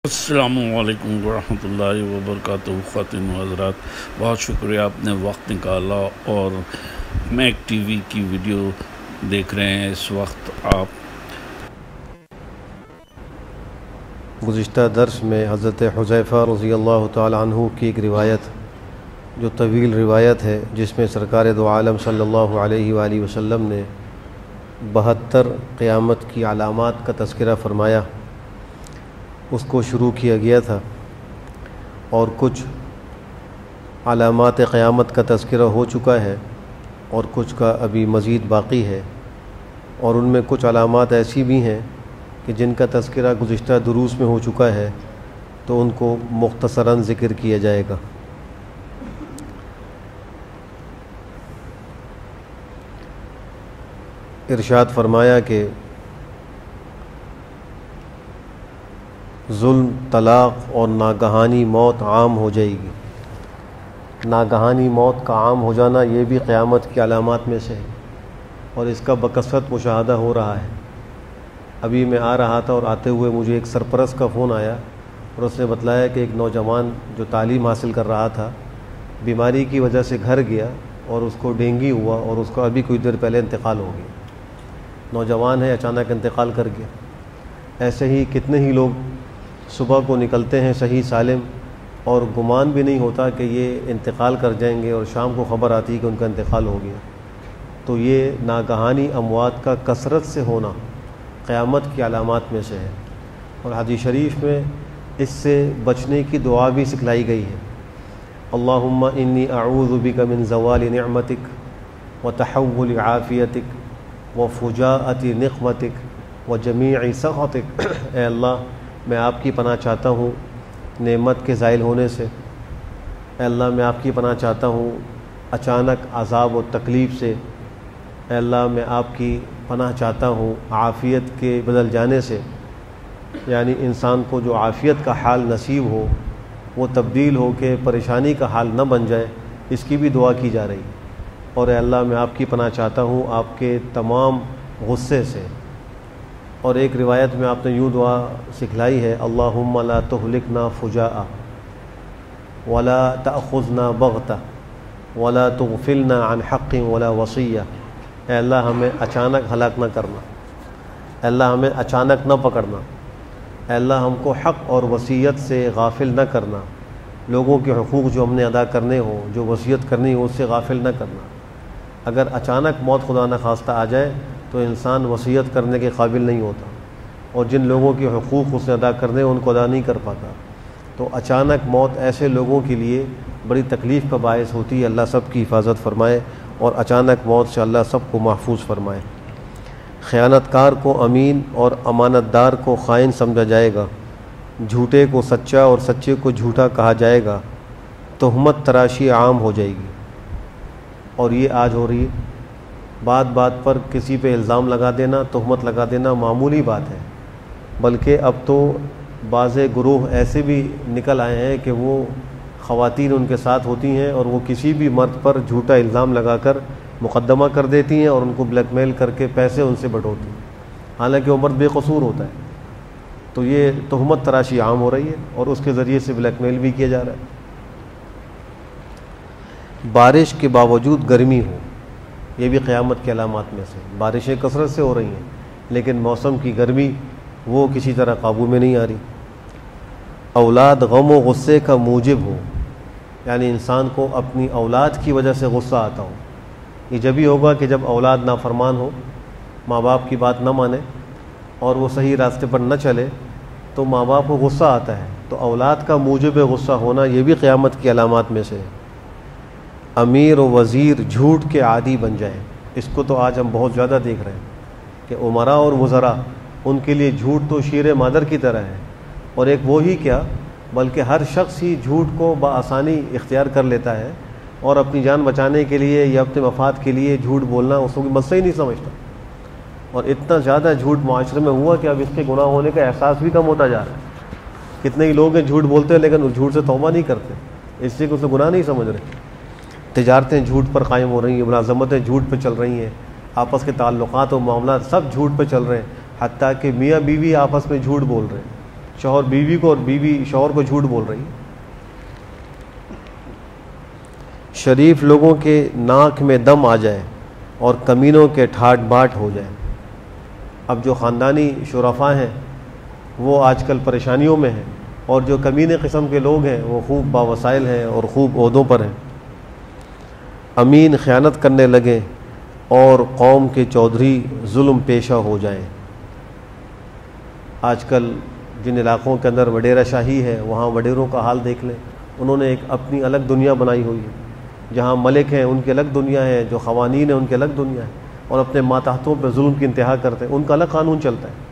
السلام علیکم ورحمۃ اللہ وبرکاتہ۔ خواتین و حضرات، بہت شکریہ آپ نے وقت نکالا اور میک ٹی وی کی ویڈیو دیکھ رہے ہیں اس وقت آپ۔ گزشتہ درس میں حضرت حذیفہ رضی اللہ تعالی عنہ کی ایک روایت جو طویل روایت ہے، جس میں سرکار دو عالم صلی اللہ علیہ وآلہ وسلم نے 72 قیامت کی علامات کا تذکرہ فرمایا، اس کو شروع کیا گیا تھا، اور کچھ علامات قیامت کا تذکرہ ہو چکا ہے اور کچھ کا ابھی مزید باقی ہے، اور ان میں کچھ علامات ایسی بھی ہیں کہ جن کا تذکرہ گزشتہ دروس میں ہو چکا ہے، تو ان کو مختصراً ذکر کیا جائے گا۔ ارشاد فرمایا کہ ظلم، طلاق اور ناگہانی موت عام ہو جائے گی۔ ناگہانی موت کا عام ہو جانا یہ بھی قیامت کی علامات میں سے ہے، اور اس کا بکثرت مشاہدہ ہو رہا ہے۔ ابھی میں آ رہا تھا اور آتے ہوئے مجھے ایک سرپرست کا فون آیا، اور اس نے بتلایا کہ ایک نوجوان جو تعلیم حاصل کر رہا تھا بیماری کی وجہ سے گھر گیا، اور اس کو ڈینگی ہوا، اور اس کا ابھی کچھ دیر پہلے انتقال ہو گیا۔ نوجوان ہے، اچانک انتقال کر گیا۔ ایسے ہی کتنے ہی لوگ صبح کو نکلتے ہیں صحیح سالم، اور گمان بھی نہیں ہوتا کہ یہ انتقال کر جائیں گے، اور شام کو خبر آتی ہے کہ ان کا انتقال ہو گیا۔ تو یہ ناگہانی اموات کا کثرت سے ہونا قیامت کی علامات میں سے ہے، اور حدیث شریف میں اس سے بچنے کی دعا بھی سکھلائی گئی ہے۔ اللہم انی اعوذ بک من زوال نعمتک وتحول عافیتک وفجاءۃ نقمتک وجمیع سخطک۔ اے اللہ، میں آپ کی پناہ چاہتا ہوں نعمت کے زائل ہونے سے۔ اے اللہ، میں آپ کی پناہ چاہتا ہوں اچانک عذاب و تکلیف سے۔ اے اللہ، میں آپ کی پناہ چاہتا ہوں عافیت کے بدل جانے سے، یعنی انسان کو جو عافیت کا حال نصیب ہو وہ تبدیل ہو کے پریشانی کا حال نہ بن جائے، اس کی بھی دعا کی جا رہی ہے۔ اور اے اللہ، میں آپ کی پناہ چاہتا ہوں آپ کے تمام غصے سے۔ اور ایک روایت میں آپ نے یوں دعا سکھلائی ہے، اللہم لا تہلکنا فجاء ولا تأخذنا بغتہ ولا تغفلنا عن حق ولا وصیہ۔ اے اللہ، ہمیں اچانک ہلاک نہ کرنا، اے اللہ ہمیں اچانک نہ پکڑنا، اے اللہ ہم کو حق اور وصیت سے غافل نہ کرنا، لوگوں کے حقوق جو ہم نے ادا کرنے ہو، جو وصیت کرنی ہو، اس سے غافل نہ کرنا۔ اگر اچانک موت خدا نخواستہ آ جائے تو انسان وصیت کرنے کے قابل نہیں ہوتا، اور جن لوگوں کے حقوق اس نے ادا کرنے ان کو ادا نہیں کر پاتا۔ تو اچانک موت ایسے لوگوں کے لیے بڑی تکلیف کا باعث ہوتی ہے۔ اللہ سب کی حفاظت فرمائے، اور اچانک موت سے اللہ سب کو محفوظ فرمائے۔ خیانت کار کو امین اور امانت دار کو خائن سمجھا جائے گا، جھوٹے کو سچا اور سچے کو جھوٹا کہا جائے گا، تہمت تراشی عام ہو جائے گی، اور یہ آج ہو رہی ہے۔ بات بات پر کسی پہ الزام لگا دینا، تہمت لگا دینا معمولی بات ہے، بلکہ اب تو بعض گروہ ایسے بھی نکل آئے ہیں کہ وہ خواتین ان کے ساتھ ہوتی ہیں، اور وہ کسی بھی مرد پر جھوٹا الزام لگا کر مقدمہ کر دیتی ہیں، اور ان کو بلیک میل کر کے پیسے ان سے بٹوتی ہیں، حالانکہ وہ مرد بے قصور ہوتا ہے۔ تو یہ تہمت تراشی عام ہو رہی ہے، اور اس کے ذریعے سے بلیک میل بھی کیا جا رہا ہے۔ بارش کے باوجود گرمی ہو، یہ بھی قیامت کی علامات میں سے۔ بارشیں کثرت سے ہو رہی ہیں، لیکن موسم کی گرمی وہ کسی طرح قابو میں نہیں آ رہی۔ اولاد غم و غصے کا موجب ہو، یعنی انسان کو اپنی اولاد کی وجہ سے غصہ آتا ہو۔ یہ جبھی ہوگا کہ جب اولاد نافرمان ہو، ماں باپ کی بات نہ مانے، اور وہ صحیح راستے پر نہ چلے، تو ماں باپ کو غصہ آتا ہے۔ تو اولاد کا موجب غصہ ہونا یہ بھی قیامت کی علامات میں سے ہے۔ امیر و وزیر جھوٹ کے عادی بن جائیں، اس کو تو آج ہم بہت زیادہ دیکھ رہے ہیں کہ عمراء اور وزراء، ان کے لیے جھوٹ تو شیر مادر کی طرح ہے، اور ایک وہی کیا بلکہ ہر شخص ہی جھوٹ کو بآسانی اختیار کر لیتا ہے، اور اپنی جان بچانے کے لیے یا اپنے مفاد کے لیے جھوٹ بولنا اس کو مسئلہ ہی نہیں سمجھتا۔ اور اتنا زیادہ جھوٹ معاشرے میں ہوا کہ اب اس کے گناہ ہونے کا احساس بھی کم ہوتا جا رہا ہے۔ کتنے ہی لوگ ہیں جھوٹ بولتے ہیں لیکن جھوٹ سے توبہ نہیں کرتے، اس لیے کہ اسے گناہ نہیں سمجھ رہے۔ تجارتیں جھوٹ پر قائم ہو رہی ہیں، ملازمتیں جھوٹ پہ چل رہی ہیں، آپس کے تعلقات و معاملات سب جھوٹ پہ چل رہے ہیں، حتیٰ کہ میاں بیوی آپس میں جھوٹ بول رہے ہیں۔ شوہر بیوی کو اور بیوی شوہر کو جھوٹ بول رہی ہے. شریف لوگوں کے ناک میں دم آ جائے اور کمینوں کے ٹھاٹ باٹ ہو جائے. اب جو خاندانی شرفاء ہیں وہ آج کل پریشانیوں میں ہیں، اور جو کمینے قسم کے لوگ ہیں وہ خوب باوسائل ہیں اور خوب عہدوں پر ہیں. امین خیانت کرنے لگیں اور قوم کے چودھری ظلم پیشہ ہو جائیں. آج کل جن علاقوں کے اندر وڈیرہ شاہی ہے وہاں وڈیروں کا حال دیکھ لیں. انہوں نے ایک اپنی الگ دنیا بنائی ہوئی ہے. جہاں ملک ہیں ان کی الگ دنیا ہے، جو قوانین ہیں ان کی الگ دنیا ہے، اور اپنے ماتحتوں پہ ظلم کی انتہا کرتے ہیں. ان کا الگ قانون چلتا ہے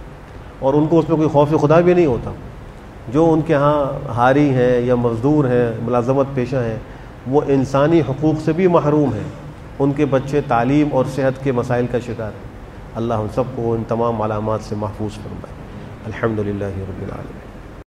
اور ان کو اس میں کوئی خوف خدا بھی نہیں ہوتا. جو ان کے ہاں حاری ہیں یا مزدور ہیں، ملازمت پیشہ ہیں، وہ انسانی حقوق سے بھی محروم ہیں. ان کے بچے تعلیم اور صحت کے مسائل کا شکار ہیں. اللہ ہم سب کو ان تمام علامات سے محفوظ فرمائے. الحمدللہ رب العالمین.